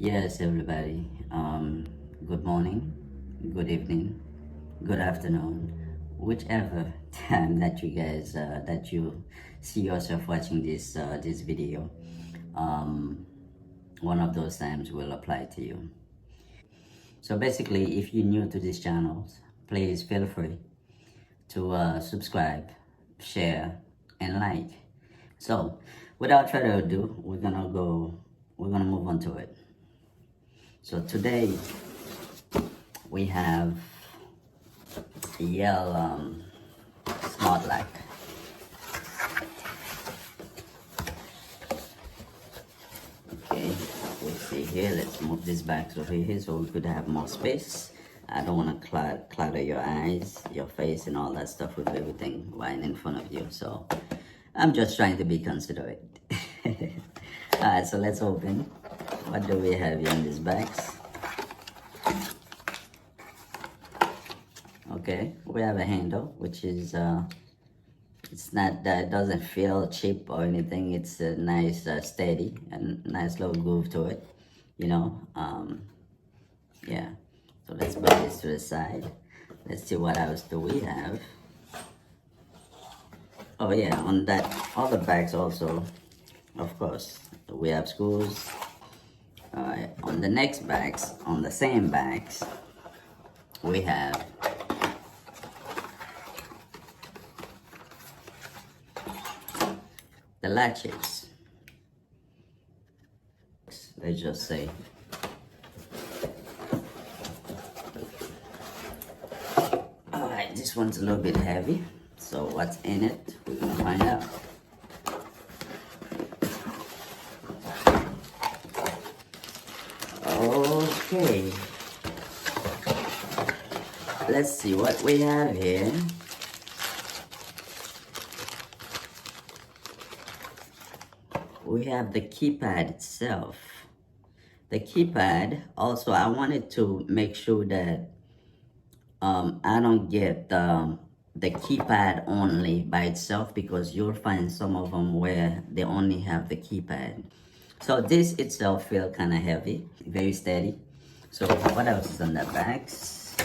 Yes, everybody. Good morning, good evening, good afternoon, whichever time that you guys that you see yourself watching this video. Um, One of those times will apply to you. So basically, if you're new to this channel, please feel free to subscribe, share, and like. So, without further ado, we're gonna move on to it. So today we have Yale Smart Lock. Okay, we see here. Let's move this back over here so we could have more space. I don't want to clutter your eyes, your face, and all that stuff with everything right in front of you. So I'm just trying to be considerate. Alright, so let's open. What do we have here in these bags? Okay, we have a handle, which is it's not that it doesn't feel cheap or anything. It's a nice steady and nice little groove to it, you know. Yeah, so let's put this to the side. Let's see what else do we have. Oh yeah, on that other bags also, of course, we have screws. On the next bags, on the same bags, we have the latches. Let's just say alright, this one's a little bit heavy, so what's in it, we're gonna find out. Okay, let's see what we have here. We have the keypad itself. The keypad, also I wanted to make sure that I don't get the keypad only by itself, because you'll find some of them where they only have the keypad. So this itself feels kind of heavy, very steady. So what else is on that box?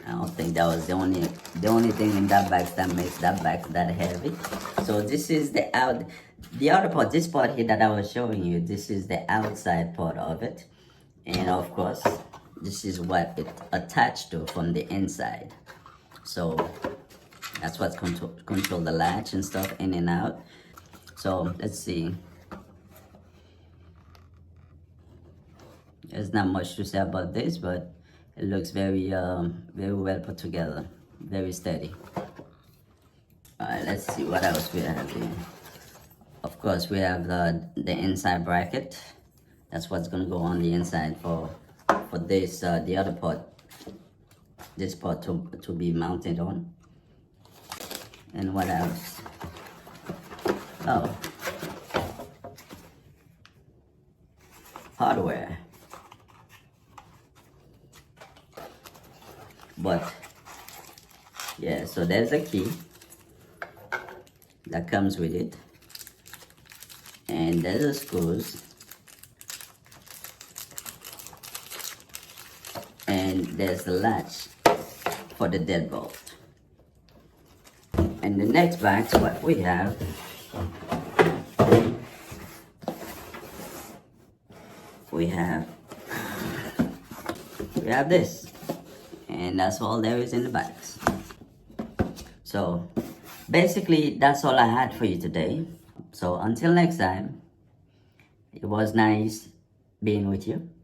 I don't think that was the only thing in that box that makes that box that heavy. So this is the other part, this part here that I was showing you, this is the outside part of it. And of course, this is what it attached to from the inside. So that's what's control the latch and stuff in and out. So let's see. There's not much to say about this, but it looks very well put together, very steady. Alright, let's see what else we have here. Of course, we have the inside bracket. That's what's gonna go on the inside for this the other part, this part to be mounted on. And what else? Oh, hardware. But yeah, so there's a key that comes with it, and there's the screws, and there's the latch for the deadbolt. And the next box, what we have, we have this, and that's all there is in the box. So basically that's all I had for you today. So until next time, it was nice being with you.